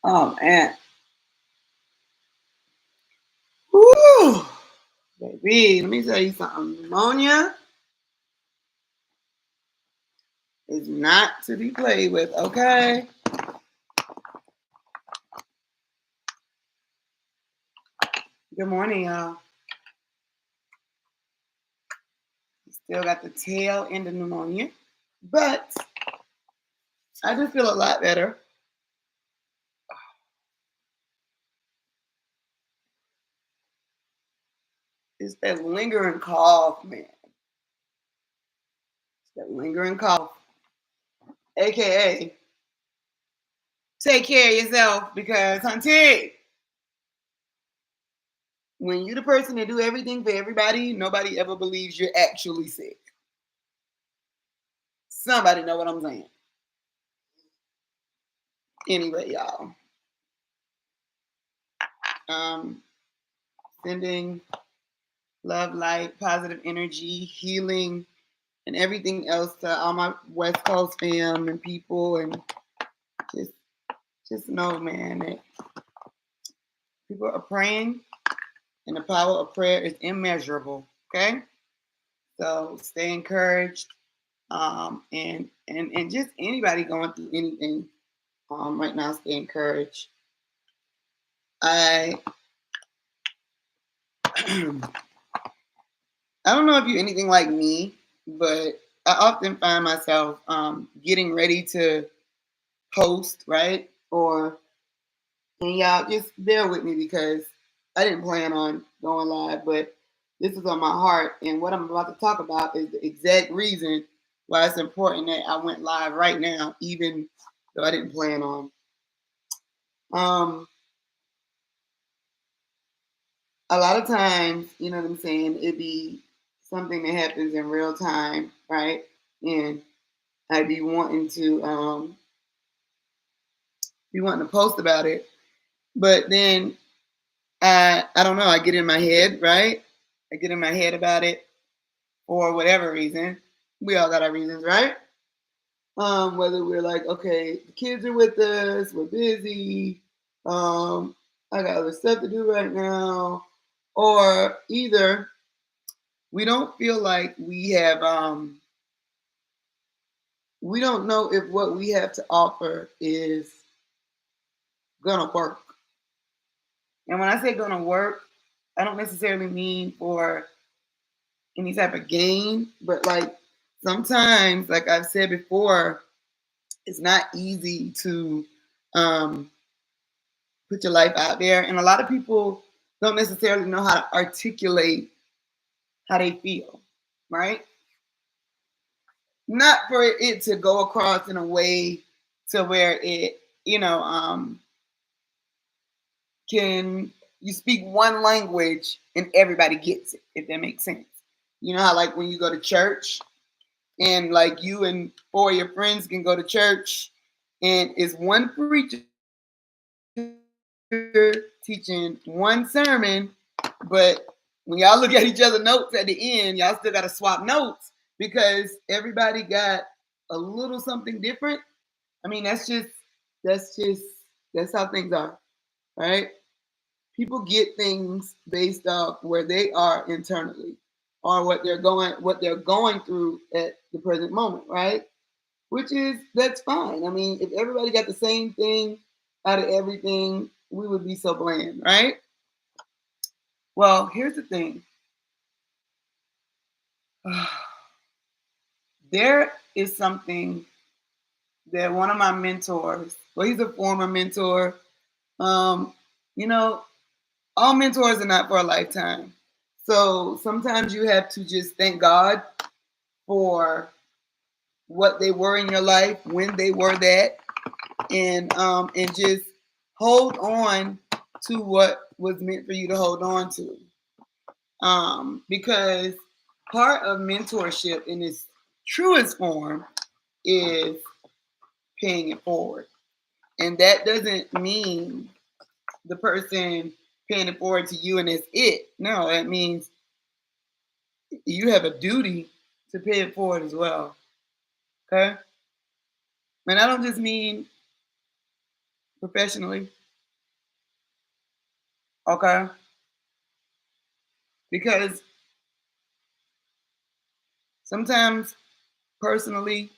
And whoo, baby, let me tell you something. Pneumonia is not to be played with, okay? Good morning, y'all. Still got the tail end of pneumonia, but I just feel a lot better. It's that lingering cough, man. It's that lingering cough. AKA, take care of yourself because, hunty, when you're the person that do everything for everybody, nobody ever believes you're actually sick. Somebody know what I'm saying. Anyway, y'all. Sending love, light, positive energy, healing, and everything else to all my West Coast fam and people, and just know, man, that people are praying, and the power of prayer is immeasurable. Okay, so stay encouraged, and just anybody going through anything right now, stay encouraged. I I don't know if you're anything like me, but I often find myself getting ready to post, right? And y'all just bear with me because I didn't plan on going live, but this is on my heart. And what I'm about to talk about is the exact reason why it's important that I went live right now, even though I didn't plan on. A lot of times, you know what I'm saying, it'd be something that happens in real time, right? And I'd be wanting to post about it, but then I don't know. I get in my head, right? I get in my head about it for whatever reason. We all got our reasons, right? Whether we're like, okay, the kids are with us, we're busy, I got other stuff to do right now, or either we don't feel like we have we don't know if what we have to offer is gonna work. And when I say gonna work, I don't necessarily mean for any type of gain, but like sometimes, like I've said before, it's not easy to put your life out there. And a lot of people don't necessarily know how to articulate how they feel, right? Not for it to go across in a way to where it, can you speak one language and everybody gets it, if that makes sense. You know how like when you go to church and like you and four of your friends can go to church and it's one preacher teaching one sermon, but when y'all look at each other's notes at the end, y'all still got to swap notes because everybody got a little something different. I mean, that's how things are, right? People get things based off where they are internally or what they're going through at the present moment, right? That's fine. I mean, if everybody got the same thing out of everything, we would be so bland, right? Well, here's the thing. There is something that one of my mentors, well, he's a former mentor. You know, all mentors are not for a lifetime. So sometimes you have to just thank God for what they were in your life, when they were that, and just hold on to what was meant for you to hold on to. Because part of mentorship in its truest form is paying it forward. And that doesn't mean the person paying it forward to you and it's it. No, that means you have a duty to pay it forward as well. Okay? And I don't just mean professionally. Okay? Because sometimes personally,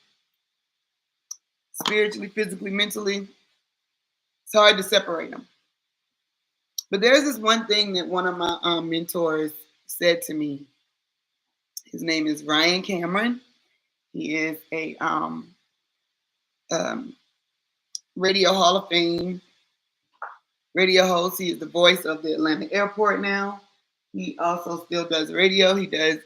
spiritually, physically, mentally, it's hard to separate them. But there's this one thing that one of my mentors said to me. His name is Ryan Cameron. He is a um, Radio Hall of Fame radio host. He is the voice of the Atlanta airport now. He also still does radio. He does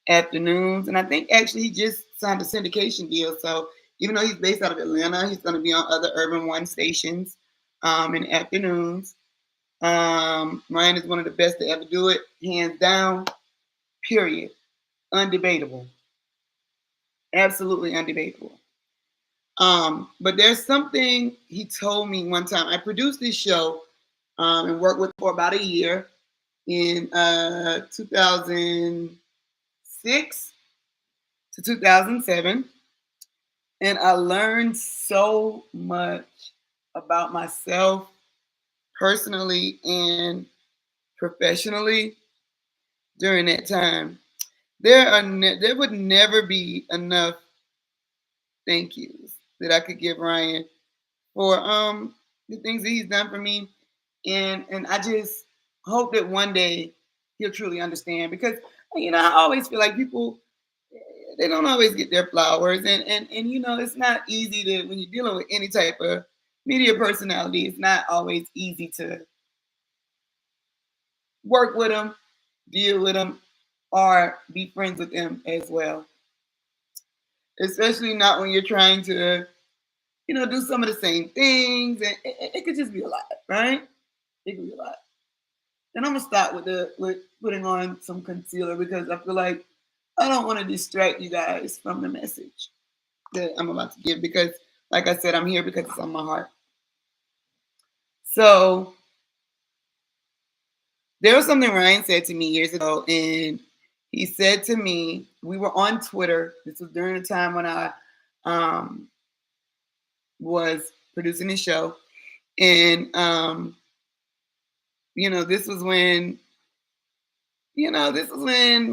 afternoons. And I think actually he just signed a syndication deal. So even though he's based out of Atlanta, he's going to be on other Urban One stations in afternoons. Ryan is one of the best to ever do it, hands down, period. Undebatable. Absolutely undebatable. But there's something he told me one time. I produced this show and worked with for about a year in 2006 to 2007. And I learned so much about myself personally and professionally during that time. There would never be enough thank yous that I could give Ryan for the things that he's done for me. And I just hope that one day he'll truly understand because I always feel like people they don't always get their flowers and it's not easy to when you're dealing with any type of media personality, it's not always easy to work with them, deal with them, or be friends with them as well. Especially not when you're trying to, do some of the same things, and it could just be a lot, right? It could be a lot. And I'm gonna start with putting on some concealer because I feel like I don't want to distract you guys from the message that I'm about to give because, like I said, I'm here because it's on my heart. So there was something Ryan said to me years ago, and he said to me, we were on Twitter. This was during the time when I was producing the show. And, this was when,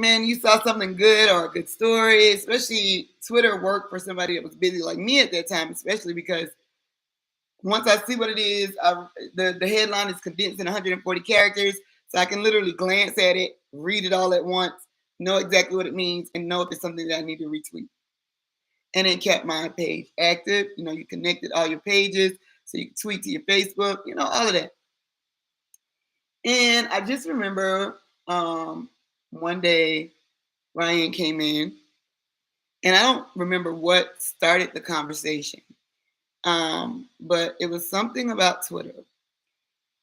man, you saw something good or a good story, especially Twitter worked for somebody that was busy like me at that time, especially because once I see what it is, the headline is condensed in 140 characters. So I can literally glance at it, read it all at once, know exactly what it means, and know if it's something that I need to retweet. And it kept my page active. You connected all your pages, so you can tweet to your Facebook, all of that. And I just remember one day Ryan came in, and I don't remember what started the conversation, but it was something about Twitter.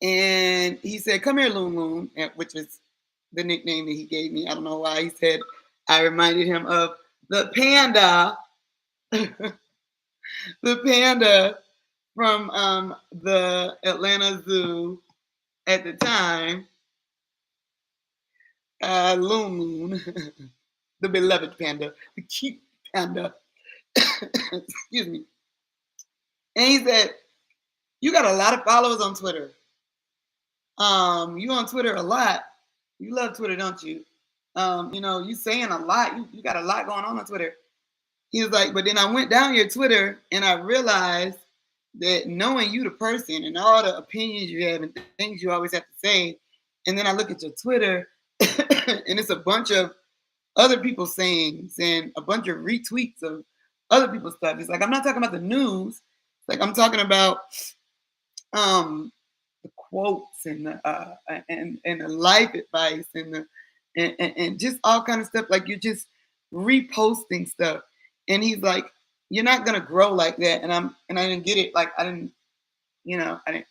And he said, "Come here, Loon Loon," which is the nickname that he gave me. I don't know why he said I reminded him of the panda, the panda from the Atlanta Zoo at the time, Loon Loon, the beloved panda, the cute panda. Excuse me. And he said, "You got a lot of followers on Twitter. You on Twitter a lot. You love Twitter, don't you? You saying a lot. You got a lot going on Twitter." He was like, "But then I went down your Twitter and I realized that knowing you the person and all the opinions you have and things you always have to say, and then I look at your Twitter and it's a bunch of other people's sayings and a bunch of retweets of other people's stuff. It's like I'm not talking about the news. Like I'm talking about the quotes and the life advice and just all kind of stuff. Like you're just reposting stuff." And he's like, "You're not gonna grow like that." And I didn't get it. Like I didn't.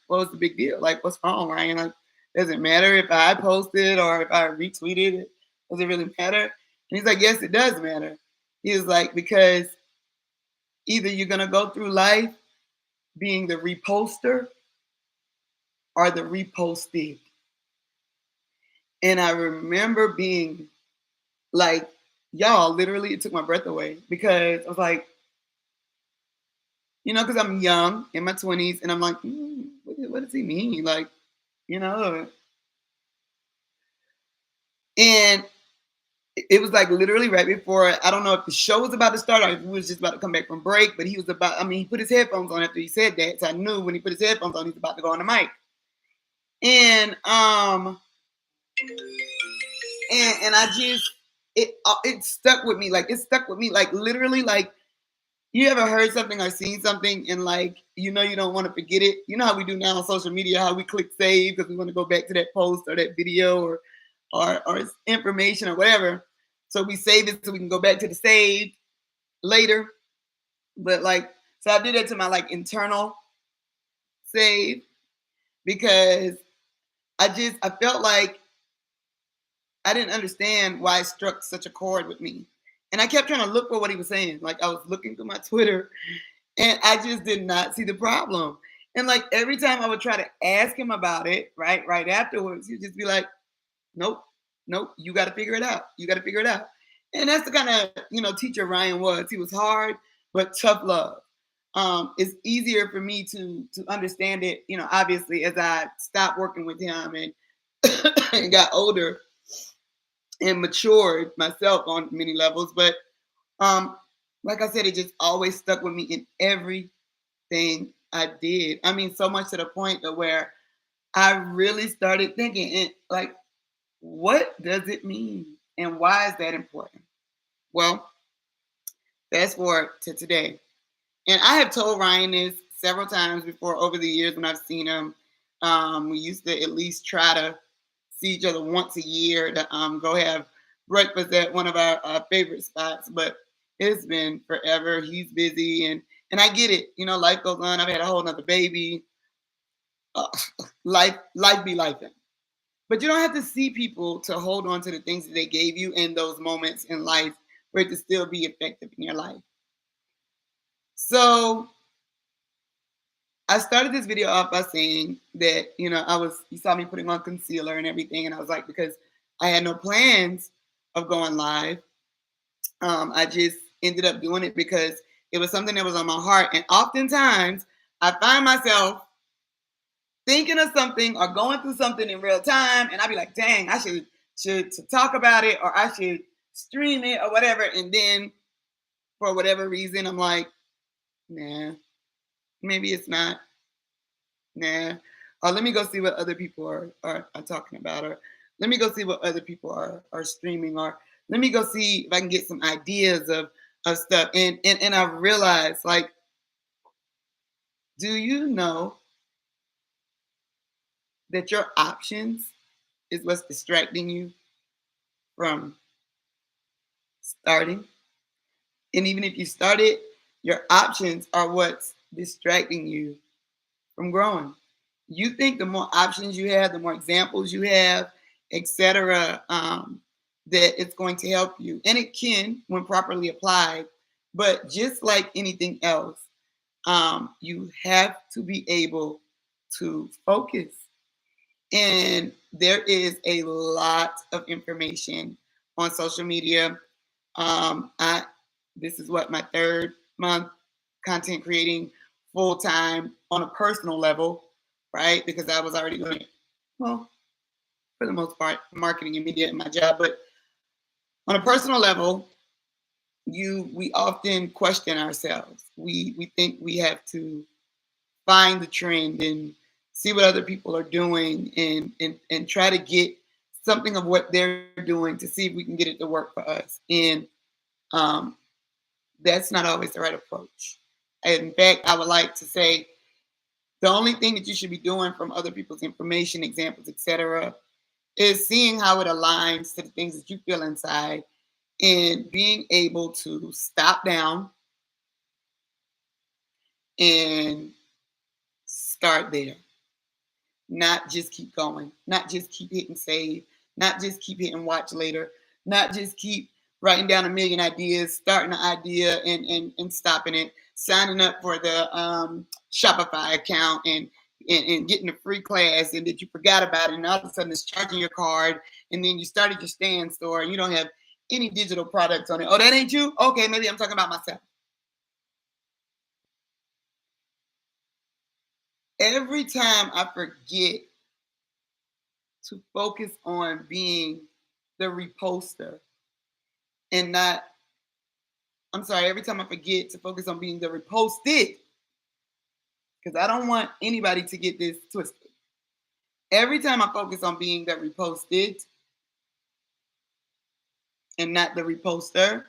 What was the big deal? Like what's wrong, Ryan? Like does it matter if I posted or if I retweeted it? Does it really matter? And he's like, "Yes, it does matter." He was like, "Because either you're gonna go through life being the reposter or the reposted." And I remember being like, y'all, literally, it took my breath away because I was like, because I'm young in my 20s, and I'm like, what does he mean? Like, you know. And it was like literally right before, I don't know if the show was about to start or if he was just about to come back from break, but he was about, I mean, he put his headphones on after he said that. So I knew when he put his headphones on, he was about to go on the mic. And and I just, it stuck with me. Like it stuck with me. Like literally, like you ever heard something or seen something and like you know you don't want to forget it. You know how we do now on social media, how we click save because we want to go back to that post or that video or information or whatever. So we save it so we can go back to the save later. But like, so I did that to my like internal save because I felt like I didn't understand why it struck such a chord with me. And I kept trying to look for what he was saying. Like I was looking through my Twitter and I just did not see the problem. And like every time I would try to ask him about it, right afterwards, he'd just be like, nope, nope, you got to figure it out. You got to figure it out. And that's the kind of, teacher Ryan was. He was hard, but tough love. It's easier for me to understand it, obviously as I stopped working with him and, and got older and matured myself on many levels. But like I said, it just always stuck with me in everything I did. I mean, so much to the point that where I really started thinking, and like, what does it mean? And why is that important? Well, fast forward to today. And I have told Ryan this several times before over the years when I've seen him. We used to at least try to see each other once a year to go have breakfast at one of our favorite spots. But it's been forever. He's busy and I get it. Life goes on. I've had a whole nother baby. Uh, life be life. But you don't have to see people to hold on to the things that they gave you in those moments in life for it to still be effective in your life. So I started this video off by saying that, you saw me putting on concealer and everything. And I was like, because I had no plans of going live. I just ended up doing it because it was something that was on my heart. And oftentimes I find myself thinking of something or going through something in real time. And I'd be like, dang, I should talk about it or I should stream it or whatever. And then for whatever reason, I'm like, nah, maybe it's not. Nah. Or let me go see what other people are talking about. Or let me go see what other people are streaming. Or let me go see if I can get some ideas of stuff. And I realized, like, do you know that your options is what's distracting you from starting? And even if you started, your options are what's distracting you from growing. You think the more options you have, the more examples you have, etc., that it's going to help you. And it can when properly applied. But just like anything else, you have to be able to focus. And there is a lot of information on social media. I This is what my third month content creating full time on a personal level, right? Because I was already doing it, well, for the most part, marketing and media in my job. But on a personal level, we often question ourselves. We think we have to find the trend and see what other people are doing and try to get something of what they're doing to see if we can get it to work for us. And um, that's not always the right approach. In fact, I would like to say the only thing that you should be doing from other people's information, examples, etc., is seeing how it aligns to the things that you feel inside and being able to stop down and start there. Not just keep going, not just keep hitting save, not just keep hitting watch later, not just keep writing down a million ideas, starting an idea and stopping it, signing up for the Shopify account and getting a free class and that you forgot about it and all of a sudden it's charging your card and then you started your stand store and you don't have any digital products on it. Oh, that ain't you? Okay, maybe I'm talking about myself. Every time I forget to focus on being the reposter and not, I'm sorry, every time I forget to focus on being the reposted, because I don't want anybody to get this twisted. Every time I focus on being the reposted and not the reposter,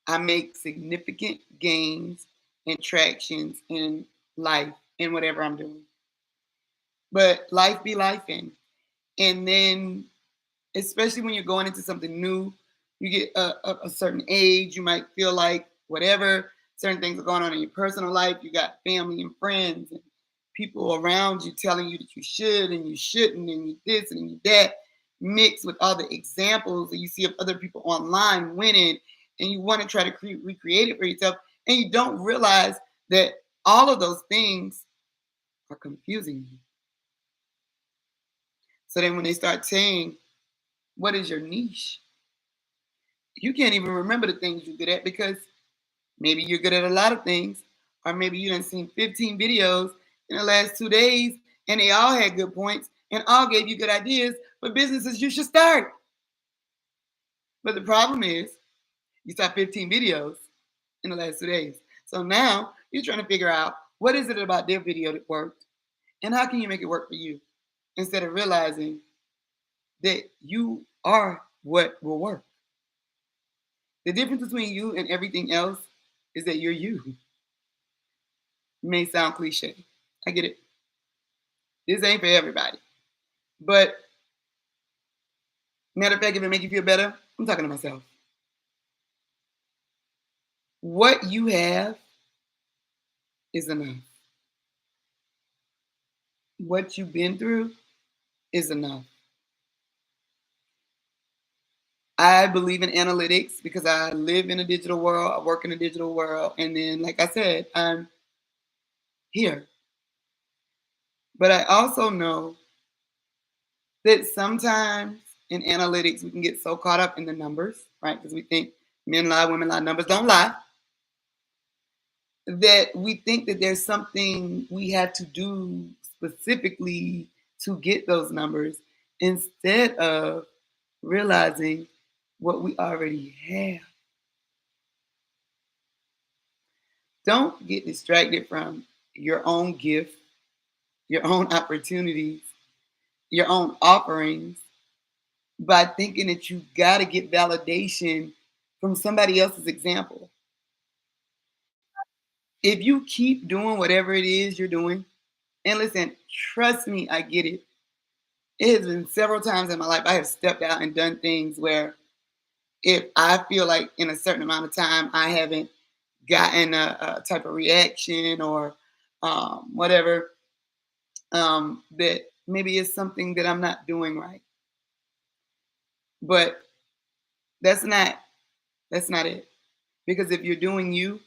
I make significant gains and tractions in life in whatever I'm doing. But life be life in. And then, especially when you're going into something new, you get a certain age, you might feel like whatever, certain things are going on in your personal life. You got family and friends and people around you telling you that you should and you shouldn't, and you this and you that, mixed with all the examples that you see of other people online winning, and you want to try to recreate it for yourself, and you don't realize that all of those things are confusing you. So then when they start saying, what is your niche? You can't even remember the things you're good at because maybe you're good at a lot of things, or maybe you done seen 15 videos in the last 2 days and they all had good points and all gave you good ideas for businesses you should start. But the problem is you saw 15 videos in the last 2 days. So now you're trying to figure out what is it about their video that worked and how can you make it work for you instead of realizing that you are what will work. The difference between you and everything else is that you're you. It may sound cliche. I get it. This ain't for everybody. But matter of fact, if it make you feel better, I'm talking to myself. What you have is enough. What you've been through is enough. I believe in analytics because I live in a digital world, I work in a digital world, and then, like I said, I'm here. But I also know that sometimes in analytics we can get so caught up in the numbers, right? Because we think men lie, women lie, numbers don't lie. That we think that there's something we have to do specifically to get those numbers instead of realizing what we already have. Don't get distracted from your own gift, your own opportunities, your own offerings by thinking that you got to get validation from somebody else's example. If you keep doing whatever it is you're doing, and listen, trust me, I get it. It has been several times in my life I have stepped out and done things where if I feel like in a certain amount of time I haven't gotten a type of reaction or whatever, that maybe it's something that I'm not doing right. But that's not that's not it. Because if you're doing you,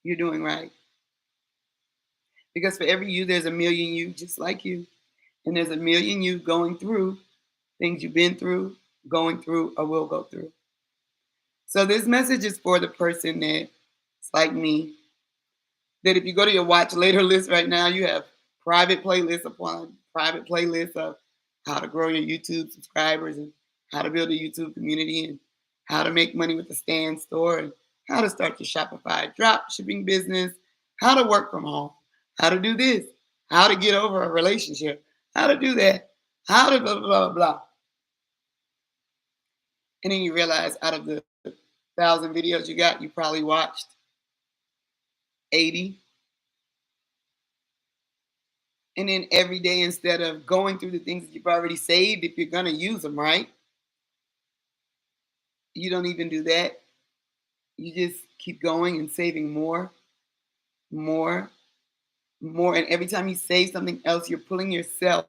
you're doing right. Because for every you, there's a million you just like you. And there's a million you going through things you've been through, going through, or will go through. So this message is for the person that's like me, that if you go to your watch later list right now, you have private playlists upon private playlists of how to grow your YouTube subscribers and how to build a YouTube community and how to make money with the stand store and how to start your Shopify drop shipping business, how to work from home, how to do this, how to get over a relationship, how to do that, how to blah, blah, blah, blah. And then you realize out of the 1,000 videos you got, you probably watched 80. And then every day, instead of going through the things that you've already saved, if you're going to use them, right? You don't even do that. You just keep going and saving more, more, more. And every time you save something else, you're pulling yourself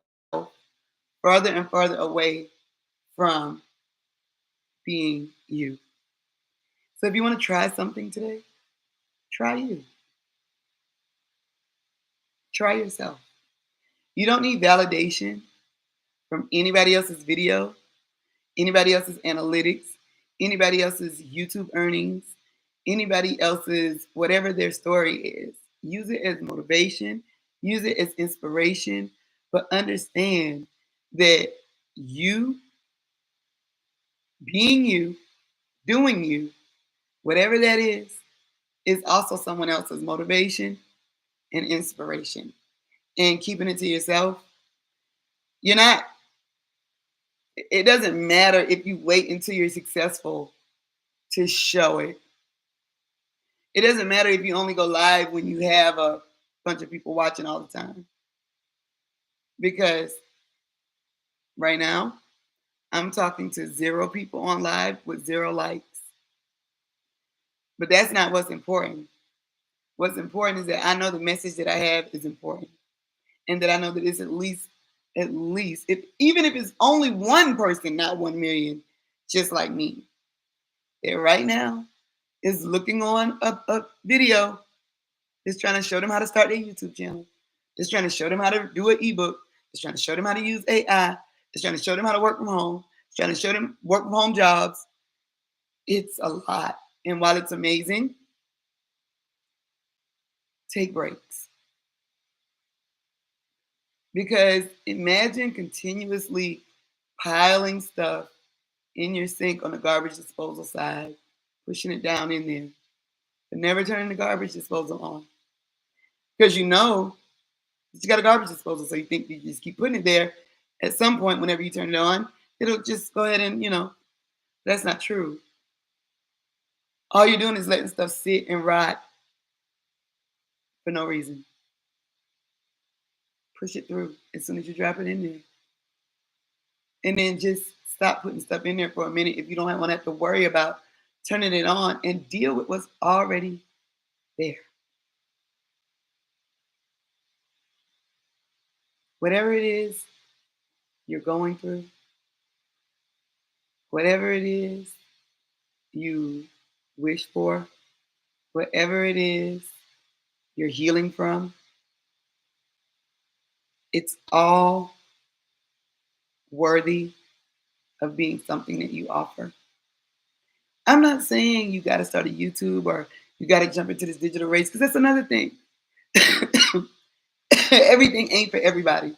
further and further away from being you. So if you want to try something today, try you. Try yourself. You don't need validation from anybody else's video, anybody else's analytics, anybody else's YouTube earnings, anybody else's whatever their story is. Use it as motivation, use it as inspiration, but understand that You, being you, doing you, whatever that is also someone else's motivation and inspiration. And keeping it to yourself, you're not, it doesn't matter if you wait until you're successful to show it. It doesn't matter if you only go live when you have a bunch of people watching all the time. Because right now, I'm talking to 0 people on live with 0 likes. But that's not what's important. What's important is that I know the message that I have is important. And that I know that it's at least, if even if it's only one person, not 1 million, just like me, that right now is looking on a video, is trying to show them how to start their YouTube channel, is trying to show them how to do an ebook, is trying to show them how to use AI, is trying to show them how to work from home, is trying to show them work from home jobs. It's a lot. And while it's amazing, take breaks. Because imagine continuously piling stuff in your sink on the garbage disposal side, pushing it down in there, but never turning the garbage disposal on. Because you know that you got a garbage disposal, so you think you just keep putting it there. At some point, whenever you turn it on, it'll just go ahead and, that's not true. All you're doing is letting stuff sit and rot for no reason. Push it through as soon as you drop it in there. And then just stop putting stuff in there for a minute if you don't want to have to worry about turning it on, and deal with what's already there. Whatever it is you're going through, whatever it is you wish for, whatever it is you're healing from, it's all worthy of being something that you offer. I'm not saying you got to start a YouTube or you got to jump into this digital race, because that's another thing. Everything ain't for everybody,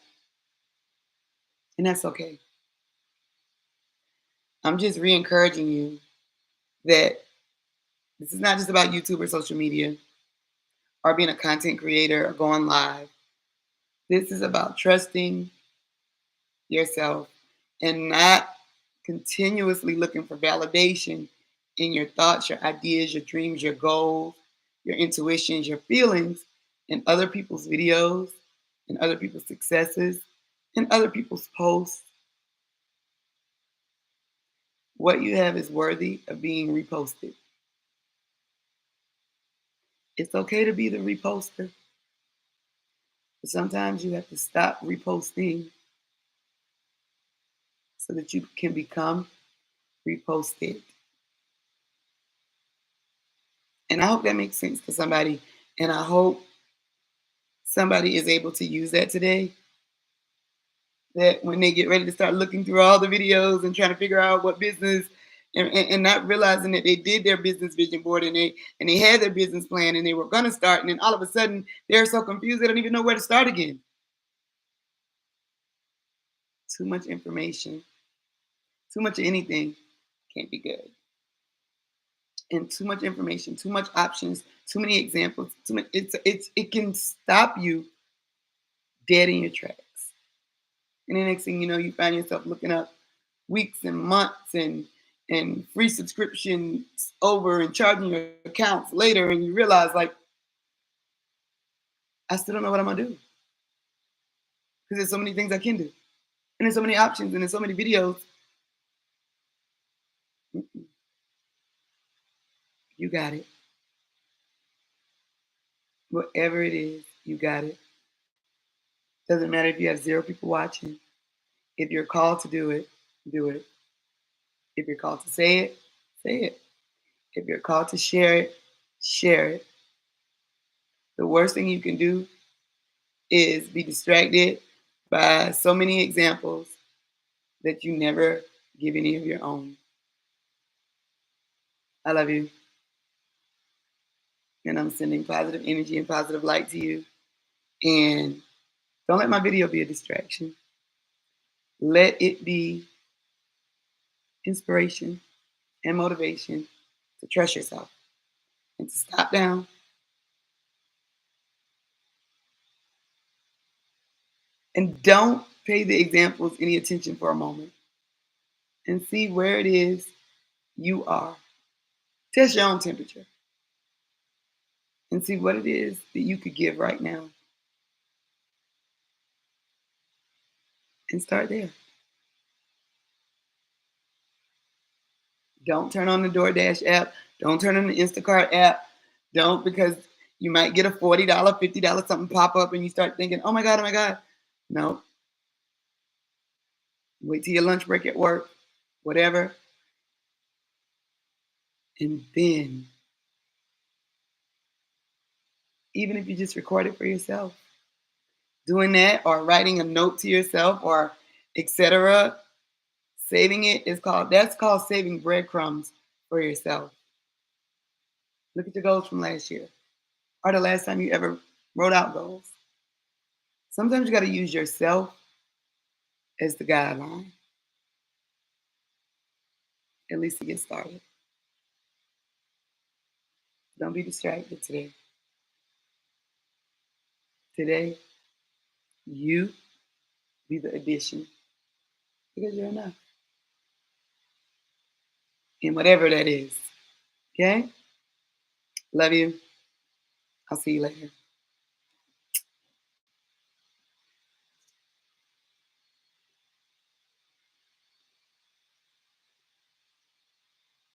and that's okay. I'm just re-encouraging you that this is not just about YouTube or social media or being a content creator or going live. This is about trusting yourself and not continuously looking for validation in your thoughts, your ideas, your dreams, your goals, your intuitions, your feelings in other people's videos, in other people's successes, in other people's posts. What you have is worthy of being reposted. It's okay to be the reposter, but sometimes you have to stop reposting so that you can become reposted. And I hope that makes sense to somebody. And I hope somebody is able to use that today. That when they get ready to start looking through all the videos and trying to figure out what business, and not realizing that they did their business vision board, and they had their business plan and they were gonna start, and then all of a sudden they're so confused they don't even know where to start again. Too much information, too much of anything can't be good. And too much information, too much options, too many examples, too much, it can stop you dead in your tracks. And the next thing you know, you find yourself looking up weeks and months and free subscriptions over and charging your accounts later, and you realize, like, I still don't know what I'm gonna do. Because there's so many things I can do. And there's so many options and there's so many videos. You got it. Whatever it is, you got it. Doesn't matter if you have 0 people watching. If you're called to do it, do it. If you're called to say it, say it. If you're called to share it, share it. The worst thing you can do is be distracted by so many examples that you never give any of your own. I love you. And I'm sending positive energy and positive light to you. And don't let my video be a distraction. Let it be inspiration and motivation to trust yourself and to stop down and don't pay the examples any attention for a moment and see where it is you are. Test your own temperature and see what it is that you could give right now and start there. Don't turn on the DoorDash app. Don't turn on the Instacart app. Don't, because you might get a $40, $50 something pop up and you start thinking, oh my God, oh my God. No. Wait till your lunch break at work, whatever. And then, even if you just record it for yourself, doing that or writing a note to yourself or etc., saving it is called, that's called saving breadcrumbs for yourself. Look at your goals from last year or the last time you ever wrote out goals. Sometimes you got to use yourself as the guideline, at least to get started. Don't be distracted today. Today, you be the addition because you're enough. And whatever that is. Okay? Love you. I'll see you later.